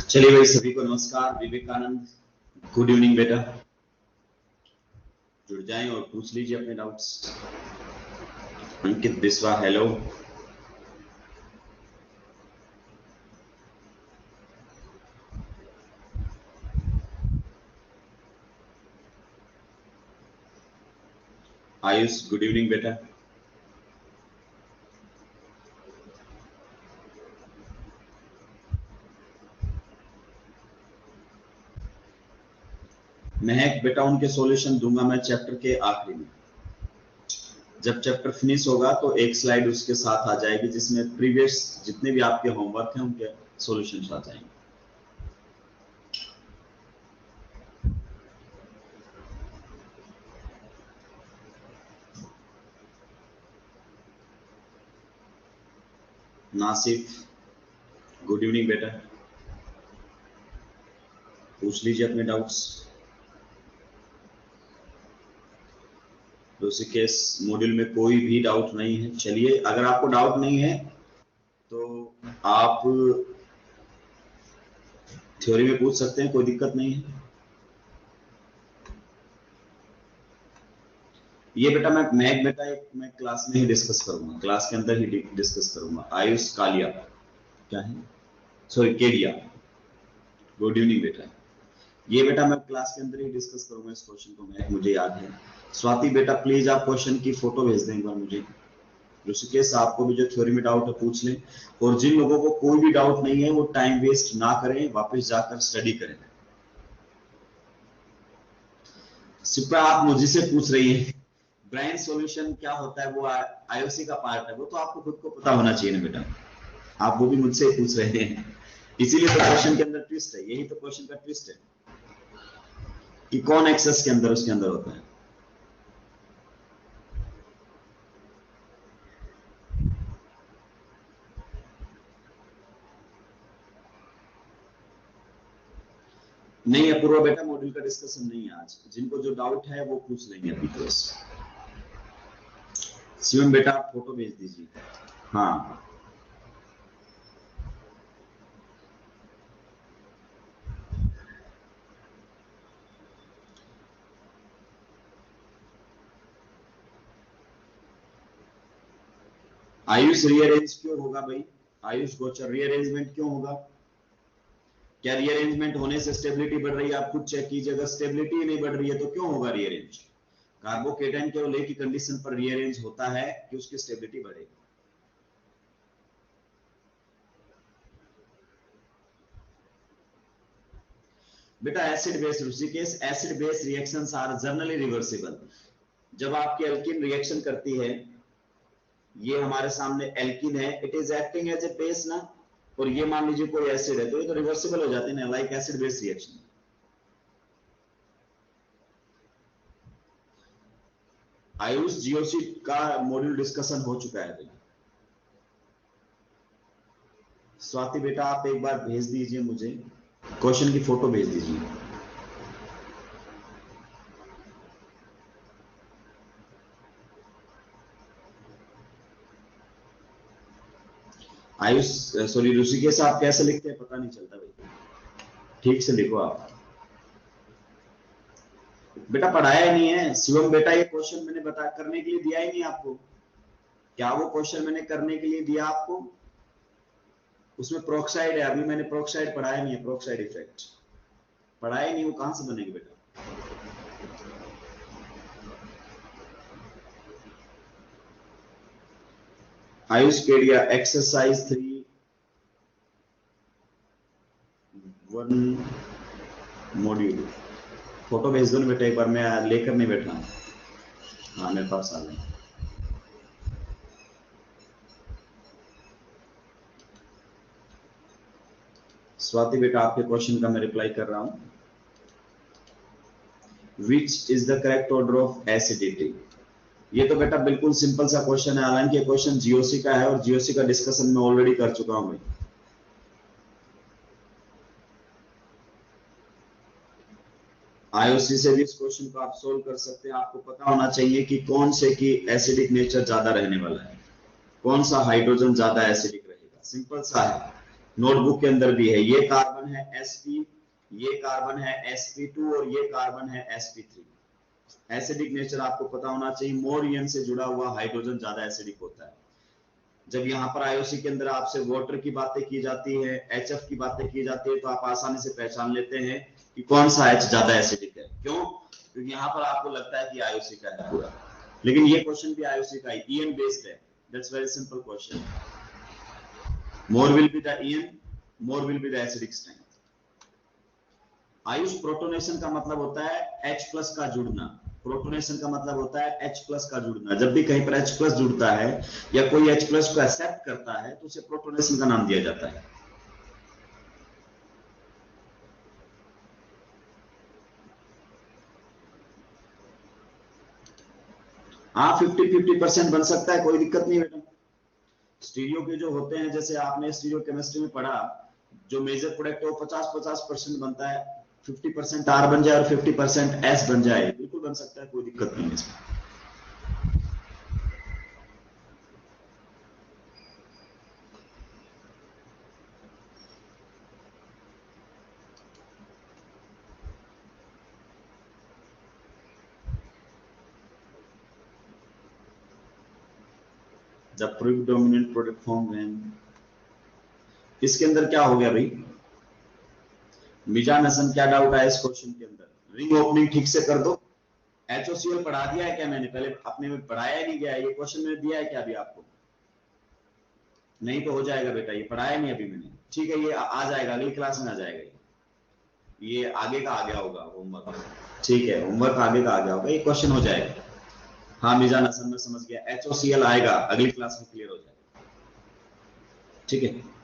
चलिए भाई, सभी को नमस्कार। विवेकानंद, गुड इवनिंग बेटा। जुड़ जाएं और पूछ लीजिए अपने doubts. Ankit Biswa, hello. Ayush, good evening बेटा। महक बेटा, उनके सॉल्यूशन दूंगा मैं चैप्टर के आखिरी में। जब चैप्टर फिनिश होगा तो एक स्लाइड उसके साथ आ जाएगी जिसमें प्रीवियस जितने भी आपके होमवर्क हैं उनके सॉल्यूशंस आ जाएंगे। नासिफ, गुड इवनिंग बेटा। पूछ लीजिए अपने डाउट्स। ऋषिकेश, मॉड्यूल में कोई भी डाउट नहीं है। चलिए, अगर आपको डाउट नहीं है तो आप थ्योरी में पूछ सकते हैं, कोई दिक्कत नहीं है। ये बेटा मैं क्लास में ही डिस्कस करूंगा, क्लास के अंदर ही डिस्कस करूंगा। आयुष कालिया, क्या है, सॉरी केडिया, गुड इवनिंग बेटा। ये बेटा मैं क्लास के अंदर ही डिस्कस करूंगा इस क्वेश्चन को, मुझे याद है। स्वाति बेटा, प्लीज आप क्वेश्चन की फोटो भेज दें एक बार मुझे। ऋषिकेश, आपको भी जो थ्योरी में डाउट है पूछ लें, और जिन लोगों को कोई भी डाउट नहीं है वो टाइम वेस्ट ना करें, वापस जाकर स्टडी करें। सिप्रा, आप मुझे से पूछ रही हैं ब्राइन सॉल्यूशन क्या होता है, वो आईओसी का पार्ट है, वो तो आपको खुद को पता होना चाहिए ना बेटा। आप वो भी मुझसे पूछ रहे हैं, इसीलिए तो क्वेश्चन के अंदर ट्विस्ट है। यही तो क्वेश्चन का ट्विस्ट है कि कौन एक्सेस के अंदर उसके अंदर होता है। नहीं अपूर्वा बेटा, मॉड्यूल का डिस्कशन नहीं है आज। जिनको जो डाउट है वो पूछ लेंगे अभी तो। शिवम बेटा, आप फोटो भेज दीजिए। हाँ, आयुष रीअरेंज क्यों होगा भाई? आयुष गोचर, रीअरेंजमेंट क्यों होगा? क्या रीअरेंजमेंट होने से स्टेबिलिटी बढ़ रही है? आप खुद चेक कीजिए, अगर स्टेबिलिटी नहीं बढ़ रही है तो क्यों होगा रीअरेंज? कार्बोकेटाइन केवल एक ही कंडीशन पर रीअरेंज होता है कि उसकी स्टेबिलिटी बढ़ेगी। बेटा acid base, Rishikesh, acid base reactions are generally reversible. जब आपकी एल्कीन रिएक्शन करती है, ये हमारे सामने एल्कीन है, it is acting as a base ना, और ये मान लीजिए कोई एसिड है, तो ये तो रिवर्सिबल हो जाते हैं ना, like acid base reaction. Ayush, GOC का मॉड्यूल डिस्कशन हो चुका है भाई। स्वाति बेटा, आप एक बार भेज दीजिए मुझे, क्वेश्चन की फोटो भेज दीजिए। आयुष, सॉरी ऋषिकेश, आप कैसे लिखते हैं पता नहीं चलता भाई, ठीक से लिखो आप। बेटा पढ़ाया ही नहीं है। शिवम बेटा, ये क्वेश्चन मैंने बता करने के लिए दिया ही नहीं आपको। क्या वो क्वेश्चन मैंने करने के लिए दिया आपको? उसमें प्रोक्साइड है, अभी मैंने प्रोक्साइड पढ़ाया नहीं है, प्रोक्साइड इफेक्ट पढ़ाया नहीं, वो कहां से बनेगी बेटा? Ayush Kedia, exercise 3.1 module, photo भेज दो ना बेटा एक बार, मैं लेकर नहीं बैठा हूं। हाँ, मेरे पास आ गए। स्वाति बेटा, आपके क्वेश्चन का मैं रिप्लाई कर रहा हूं। Which is the correct order of acidity? ये तो बेटा बिल्कुल सिंपल सा क्वेश्चन है, हालांकि ये क्वेश्चन जीओसी का है और जीओसी का डिस्कशन मैं ऑलरेडी कर चुका हूं भाई। आईओसी से भी इस क्वेश्चन को आप सोल्व कर सकते हैं। आपको पता होना चाहिए कि कौन से की एसिडिक नेचर ज्यादा रहने वाला है, कौन सा हाइड्रोजन ज्यादा एसिडिक रहेगा। सिंपल सा है, नोटबुक के अंदर भी है। ये कार्बन है sp, ये कार्बन है sp2 और ये कार्बन है sp3। एसिडिक नेचर आपको पता होना चाहिए, मोर ईएन से जुड़ा हुआ हाइड्रोजन ज्यादा एसिडिक होता है। जब यहाँ पर आईओसी के अंदर आपसे वाटर की बातें की जाती है, एचएफ की बातें की जाती है, तो आप आसानी से पहचान लेते हैं कि कौन सा एच ज्यादा एसिडिक है। क्यों? क्योंकि यहाँ पर आपको लगता है कि आईओसी का है पूरा, लेकिन ये क्वेश्चन भी आईओसी का है, ईएन बेस्ड है। That's very simple question. More will be the EN, more will be the acidic strength. Ayush protonation का मतलब होता है H+ का जुड़ना। प्रोटोनेशन का मतलब होता है H+ का जुड़ना। जब भी कहीं पर H+ जुड़ता है या कोई H+ को एक्सेप्ट करता है तो उसे प्रोटोनेशन का नाम दिया जाता है। हाँ 50-50% बन सकता है, कोई दिक्कत नहीं बेटा। स्टीरियो के जो होते हैं, जैसे आपने स्टीरियो केमिस्ट्री में पढ़ा, जो मेजर प्रोडक्ट है वो 50-50% बनता है। 50% R बन जाए और 50% S बन जाए, बिल्कुल बन सकता है, कोई दिक्कत नहीं है इसमें। जब प्रीडोमिनेंट प्रोडक्ट फॉर्म व्हेन, इसके अंदर क्या हो गया भाई? मिजानसन, क्या डाउट है इस क्वेश्चन के अंदर? रिंग ओपनिंग ठीक से कर दो। HOCl पढ़ा दिया है क्या मैंने? पहले अपने में पढ़ाया नहीं गया, ये क्वेश्चन में दिया है क्या अभी आपको? नहीं तो हो जाएगा बेटा, ये पढ़ाया नहीं अभी मैंने। ठीक है, ये आ जाएगा, अगली क्लास में आ जाएगा। ये आगे का आ गया होगा होमवर्क। ठीक है, होमवर्क आगे का आ गया होगा, ये क्वेश्चन हो जाएगा। हाँ मिजान हसन, मैं समझ गया, HOCl आएगा, अगली क्लास में क्लियर हो जाएगा। ठीक है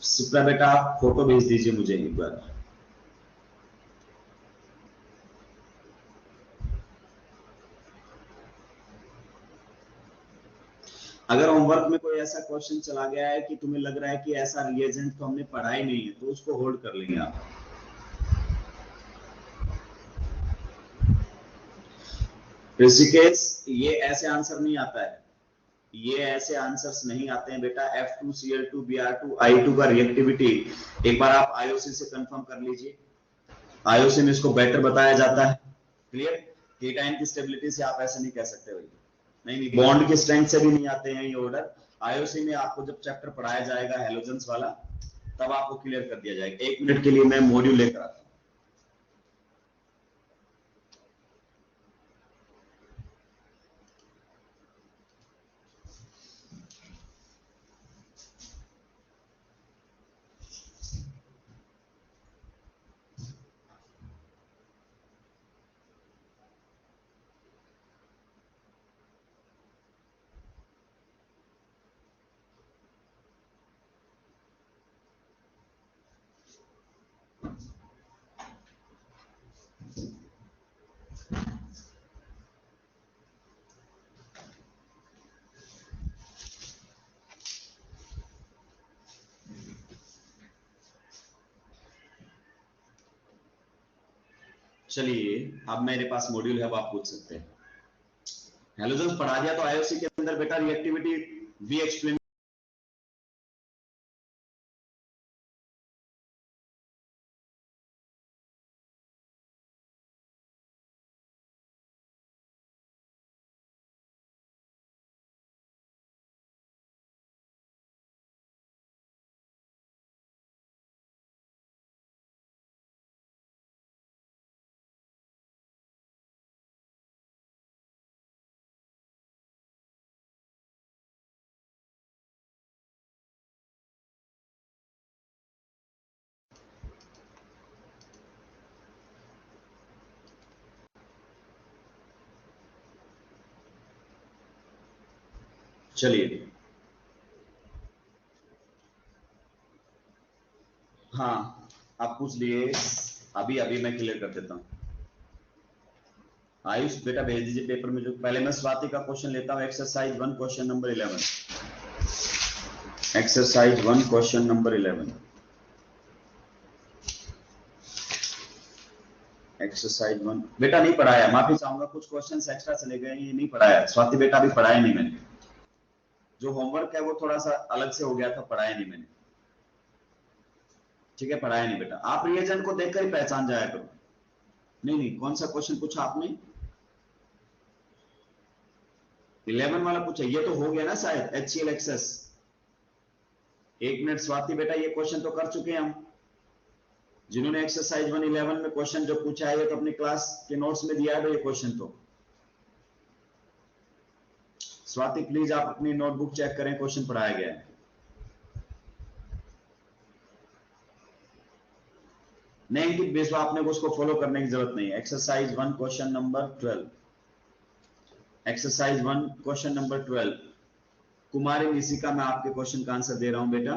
सिप्रा बेटा, आप फोटो भेज दीजिए मुझे एक बार। अगर होमवर्क में कोई ऐसा क्वेश्चन चला गया है कि तुम्हें लग रहा है कि ऐसा रिएजेंट तो हमने पढ़ा ही नहीं है, तो उसको होल्ड कर लेंगे आप। ऋषिकेश, ये ऐसे आंसर नहीं आता है, ये ऐसे आंसर्स नहीं आते हैं बेटा। F2Cl2 Br2 I2 का रिएक्टिविटी एक बार आप आईओसी से कंफर्म कर लीजिए। आईओसी में इसको बेटर बताया जाता है। क्लियर? केटाइन की स्टेबिलिटी से आप ऐसे नहीं कह सकते भाई। नहीं नहीं, बॉन्ड की स्ट्रेंथ से भी नहीं आते हैं ये ऑर्डर। आईओसी में आपको जब चैप्टर पढ़ाया जाएगा हेलोजेंस वाला, तब आपको क्लियर कर दिया जाएगा। 1 मिनट के लिए मैं मॉड्यूल लेकर आता हूं। चलिए, अब मेरे पास मॉड्यूल है, अब आप पूछ सकते हैं। हेलोजेंस पढ़ा दिया, तो आईओसी के अंदर बेटा रिएक्टिविटी भी एक्सप्लेन। चलिए, हाँ आप पूछ लिए, अभी अभी मैं क्लियर कर देता हूँ। आयुष बेटा भेज दीजिए पेपर में। जो पहले मैं स्वाति का क्वेश्चन लेता हूँ, exercise 1 question number 11। Exercise 1 question number 11। Exercise 1 बेटा नहीं पढ़ाया, माफी चाहूंगा, कुछ क्वेश्चंस एक्स्ट्रा चले गए, ये नहीं पढ़ाया। स्वाति बेटा अभी पढ़ाया नहीं मैंने। जो होमवर्क है वो थोड़ा सा अलग से हो गया था, पढ़ाया नहीं मैंने, ठीक है, पढ़ाया नहीं बेटा। आप रिएजेंट को देखकर ही पहचान जाया करो। नहीं नहीं, कौन सा क्वेश्चन पूछा आपने? 11 वाला पूछा, ये तो हो गया ना शायद, HCl एक्सेस। 1 मिनट स्वाति बेटा, ये क्वेश्चन तो कर चुके हैं हम। जिन्होंने एक्सरसाइज 111 में क्वेश्चन जो पूछा है, ये तो अपनी क्लास के नोट्स में दिया है ये क्वेश्चन। तो स्वाति प्लीज आप अपनी नोटबुक चेक करें, क्वेश्चन पढ़ाया गया है। नहीं कि बेसवा आपने को उसको फॉलो करने की जरूरत नहीं है। Exercise 1 question number 12, exercise 1 question number 12, कुमारी निशिका, मैं आपके क्वेश्चन का आंसर दे रहा हूं बेटा।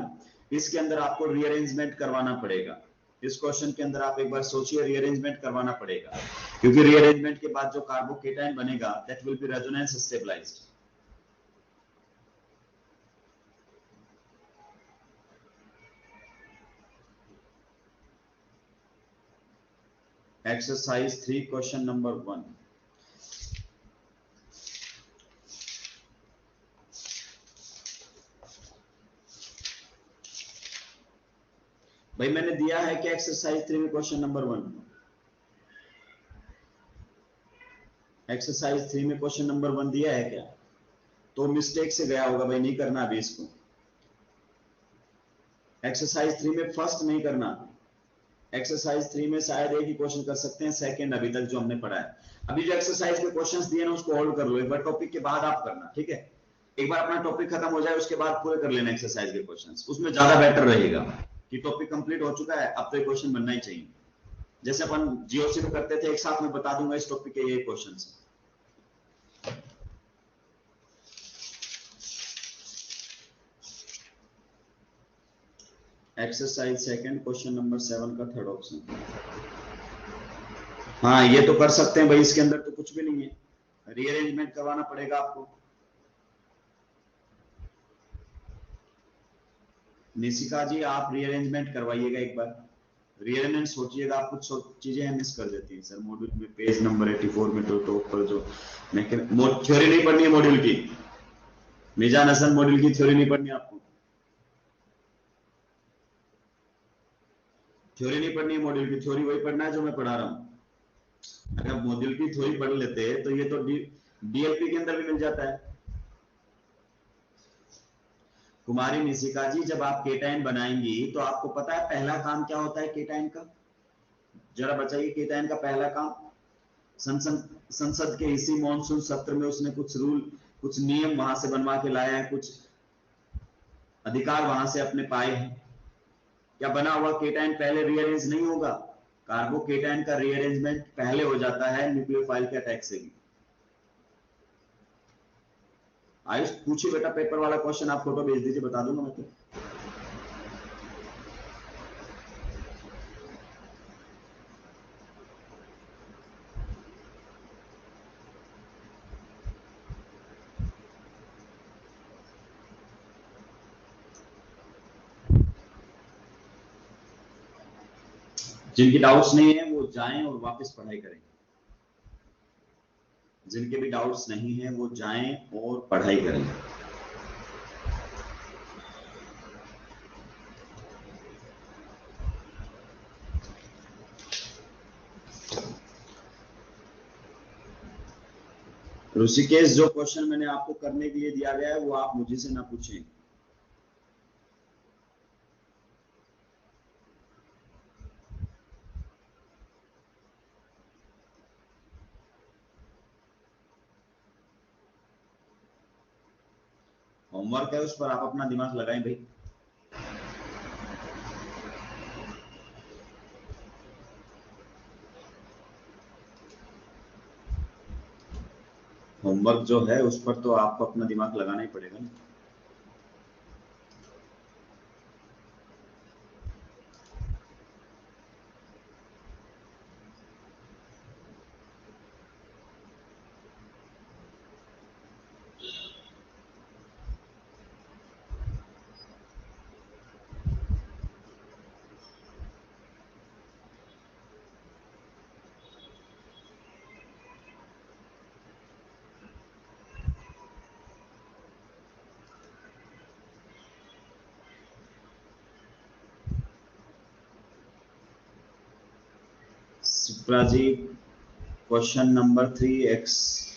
इसके अंदर आपको रीअरेंजमेंट करवाना पड़ेगा। इस क्वेश्चन के अंदर आप एक बार सोचिए, रीअरेंजमेंट करवाना पड़ेगा, क्योंकि रीअरेंजमेंट के बाद जो कार्बोकेटाइन बनेगा that will be resonance stabilized. Exercise 3 question number 1, भाई मैंने दिया है कि एक्सरसाइज 3 में क्वेश्चन नंबर 1, एक्सरसाइज 3 में क्वेश्चन नंबर 1 दिया है क्या? तो मिस्टेक से गया होगा भाई, नहीं करना अभी इसको। एक्सरसाइज 3 में फर्स्ट नहीं करना, एक्सरसाइज 3 में शायद एक ही क्वेश्चन कर सकते हैं, सेकंड अभी तक जो हमने पढ़ा है। अभी जो एक्सरसाइज के क्वेश्चंस दिए ना उसको होल्ड कर लो, एक बार टॉपिक के बाद आप करना, ठीक है? एक बार अपना टॉपिक खत्म हो जाए उसके बाद पूरे कर लेना एक्सरसाइज के क्वेश्चंस, उसमें ज्यादा बेटर रहेगा कि टॉपिक कंप्लीट हो चुका है, अब तो क्वेश्चन बनना ही चाहिए। जैसे अपन जीओसी में करते थे, एक साथ में बता दूंगा इस टॉपिक के ये question. Exercise second question number 7 का थर्ड ऑप्शन। हाँ ये तो कर सकते हैं भाई, इसके अंदर तो कुछ भी नहीं है, रीअरेंजमेंट करवाना पड़ेगा आपको। निशिका जी आप रीअरेंजमेंट करवाइएगा एक बार, रीअरेंजमेंट सोचिएगा, आप कुछ चीजें मिस कर देती हैं सर। मॉड्यूल में पेज नंबर 84 में तो टॉप पर जो थ्योरी नहीं पढ़नी है मॉड्यूल की, मिजान हसन मॉड्यूल की थ्योरी नहीं पढ़नी आपको, थ्योरी नहीं पढ़नी है मॉड्यूल की, थ्योरी वही पढ़ना है जो मैं पढ़ा रहा हूँ। अगर मॉड्यूल की थ्योरी पढ़ लेते तो ये तो डीएलपी के अंदर भी मिल जाता है। कुमारी निशिका जी जब आप केटाइन बनाएंगी तो आपको पता है पहला काम क्या होता है केटाइन का? जरा बताइए, केटाइन का पहला काम, संसद के इसी मॉनसून सत्र में उसने कुछ रूल, कुछ नियम वहां से बनवा के लाया है, कुछ अधिकार वहां से अपने पाए हैं। क्या बना हुआ केटाइन पहले रीअरेंज नहीं होगा? कार्बोकेटाइन का रीअरेंजमेंट पहले हो जाता है न्यूक्लियोफाइल के अटैक से भी। आयुष पूछिए बेटा, पेपर वाला क्वेश्चन आप फोटो भेज दीजिए, बता दूंगा मैं तो। जिनकी डाउट्स नहीं है वो जाएं और वापस पढ़ाई करें, जिनके भी डाउट्स नहीं है वो जाएं और पढ़ाई करें। ऋषिकेश जो क्वेश्चन मैंने आपको करने के लिए दिया गया है वो आप मुझे से ना पूछें। होमवर्क है, उस पर आप अपना दिमाग लगाएं भाई। होमवर्क जो है उस पर तो आपको अपना दिमाग लगाना ही पड़ेगा ना। इकरा जी क्वेश्चन नंबर 3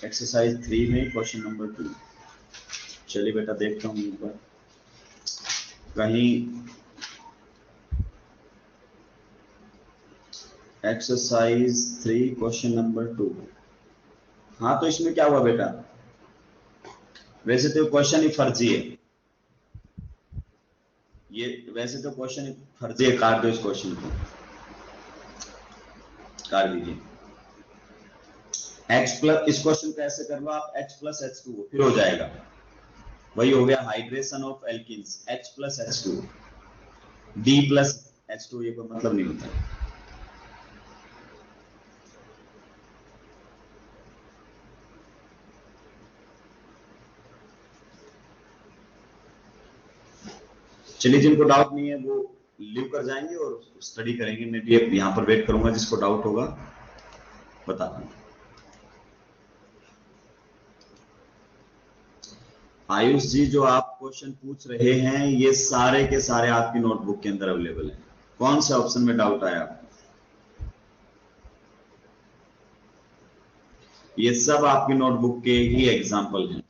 एक्सरसाइज 3 में क्वेश्चन नंबर 2। चलिए बेटा देखता हूँ ऊपर कहीं एक्सरसाइज 3 क्वेश्चन नंबर 2। हाँ तो इसमें क्या हुआ बेटा, वैसे तो क्वेश्चन ही फर्जी है, ये वैसे तो क्वेश्चन ही फर्जी है, काट दो इस क्वेश्चन को, काट दीजिए। x प्लस, इस क्वेश्चन को ऐसे कर लो आप x प्लस H2 फिर हो जाएगा, वही हो गया hydration of alkenes H plus H2 D plus H2, ये कोई मतलब नहीं होता। चलिए जिनको डाउट नहीं है वो लीव कर जाएंगे और स्टडी करेंगे, मैं भी यहाँ पर वेट करूंगा, जिसको डाउट होगा बता दूंगा। आयुष जी जो आप क्वेश्चन पूछ रहे हैं ये सारे के सारे आपकी नोटबुक के अंदर अवेलेबल है, कौन से ऑप्शन में डाउट आया आपको? ये सब आपकी नोटबुक के ही एग्जाम्पल हैं।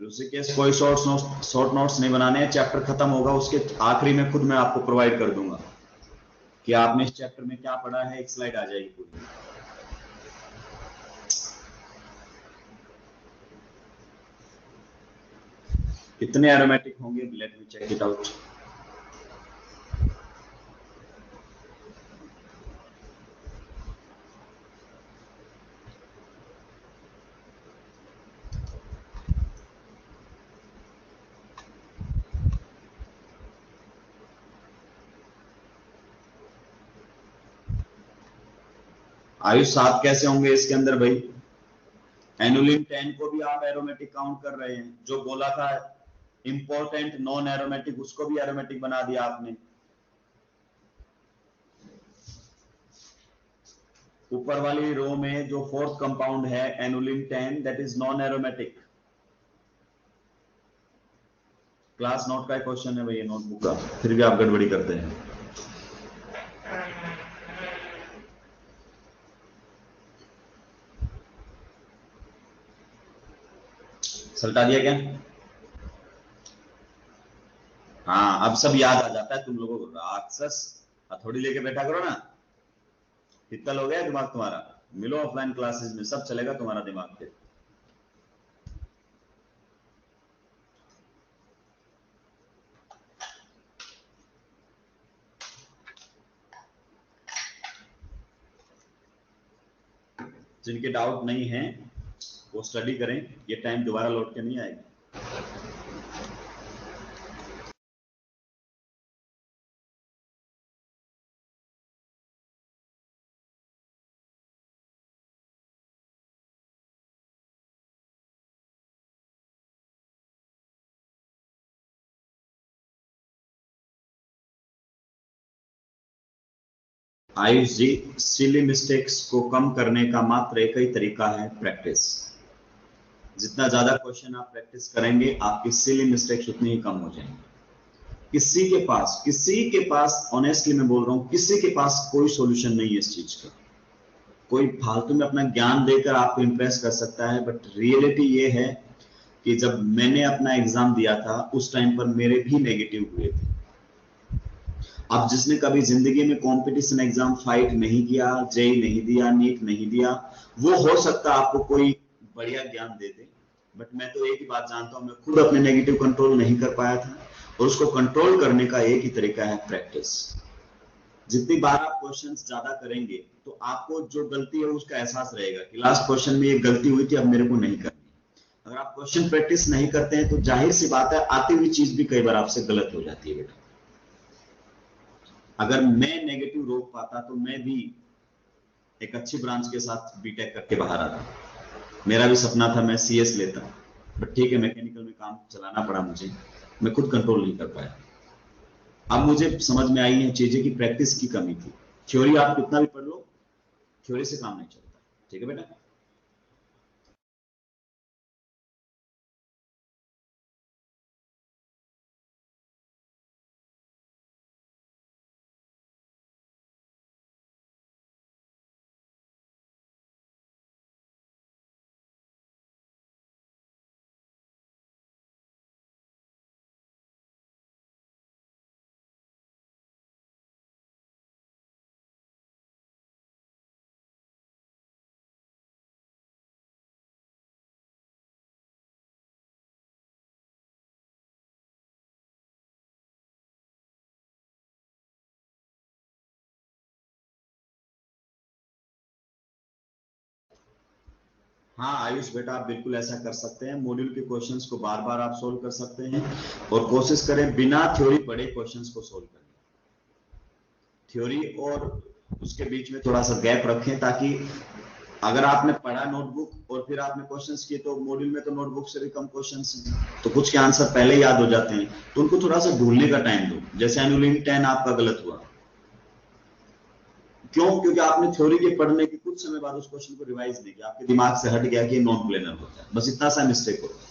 ऋषिकेश कोई शॉर्ट नोट्स नहीं बनाने हैं, चैप्टर खत्म होगा उसके आखिरी में खुद मैं आपको प्रोवाइड कर दूंगा कि आपने इस चैप्टर में क्या पढ़ा है, एक स्लाइड आ जाएगी पूरी। कितने एरोमेटिक होंगे, let me check it out. Ayush 7 कैसे होंगे इसके अंदर भाई? एनुलिन 10 को भी आप एरोमेटिक काउंट कर रहे हैं, जो बोला था इंपॉर्टेंट नॉन एरोमेटिक उसको भी एरोमेटिक बना दिया आपने। ऊपर वाली रो में जो फोर्थ कंपाउंड है annulene 10 that is non aromatic. Class note का क्वेश्चन है भैया नोटबुक का, फिर भी आप गड़बड़ी करते हैं। सल्टा दिया क्या? हाँ अब सब याद आ जाता है तुम लोगों को, राक्षस हथौड़ी लेके बैठा करो ना, पित्तल हो गया दिमाग तुम्हारा, मिलो ऑफलाइन क्लासेस में सब चलेगा तुम्हारा दिमाग पे। जिनके डाउट नहीं है वो स्टडी करें, ये टाइम दोबारा लौट के नहीं आएगा। आयुष जी सिली मिस्टेक्स को कम करने का मात्र एक ही तरीका है, प्रैक्टिस। जितना ज्यादा क्वेश्चन आप प्रैक्टिस करेंगे आपकी सिली मिस्टेक्स उतनी ही कम हो जाएंगी। किसी के पास ऑनेस्टली मैं बोल रहा हूं, किसी के पास कोई सॉल्यूशन नहीं है इस चीज का। कोई फालतू में अपना ज्ञान देकर आपको इंप्रेस कर सकता है, बट रियलिटी ये है कि जब मैंने अपना एग्जाम दिया था उस टाइम पर मेरे भी नेगेटिव हुए थे। अब जिसने कभी जिंदगी में कंपटीशन एग्जाम फाइट नहीं किया, जेई नहीं दिया, नीट नहीं दिया, वो हो सकता आपको कोई बढ़िया ज्ञान दे दे, बट मैं तो एक ही बात जानता हूं, मैं खुद अपने नेगेटिव कंट्रोल नहीं कर पाया था, और उसको कंट्रोल करने का एक ही तरीका है, प्रैक्टिस। जितनी बार आप क्वेश्चंस ज्यादा करेंगे तो आपको जो गलती है उसका एहसास रहेगा कि लास्ट क्वेश्चन में ये गलती हुई थी, अब मेरे को नहीं करनी। अगर आप क्वेश्चन प्रैक्टिस नहीं करते हैं तो जाहिर सी बात है आती हुई चीज भी कई बार आपसे गलत हो जाती है बेटा। अगर मैं नेगेटिव रोक पाता तो मैं भी एक अच्छी ब्रांच के साथ बीटेक करके बाहर आता। मेरा भी सपना था मैं सीएस लेता, बट ठीक है मैकेनिकल में काम चलाना पड़ा मुझे, मैं खुद कंट्रोल नहीं कर पाया। अब मुझे समझ में आई है चीजें की प्रैक्टिस की कमी थी। थ्योरी आप कितना भी पढ़ लो, थ्योरी से काम नहीं चलता। ठीक है बेटा। हाँ आयुष बेटा, आप बिल्कुल ऐसा कर सकते हैं। मॉड्यूल के क्वेश्चंस को बार बार आप सोल्व कर सकते हैं और कोशिश करें बिना थ्योरी पढ़े क्वेश्चंस को सोल्व करने। थ्योरी और उसके बीच में थोड़ा सा गैप रखें, ताकि अगर आपने पढ़ा नोटबुक और फिर आपने क्वेश्चंस किए तो मॉड्यूल में तो नोटबुक से भी कम क्वेश्चंस हैं, तो कुछ के आंसर पहले याद हो जाते हैं, तो उनको थोड़ा सा ढूंढने का टाइम दो। जैसे एनुअलिंग 10 आपका गलत हुआ, क्यों? क्योंकि आपने थ्योरी के पढ़ने के कुछ समय बाद उस क्वेश्चन को रिवाइज नहीं किया, आपके दिमाग से हट गया कि नॉन प्लेनर होता है, बस इतना सा मिस्टेक होता है।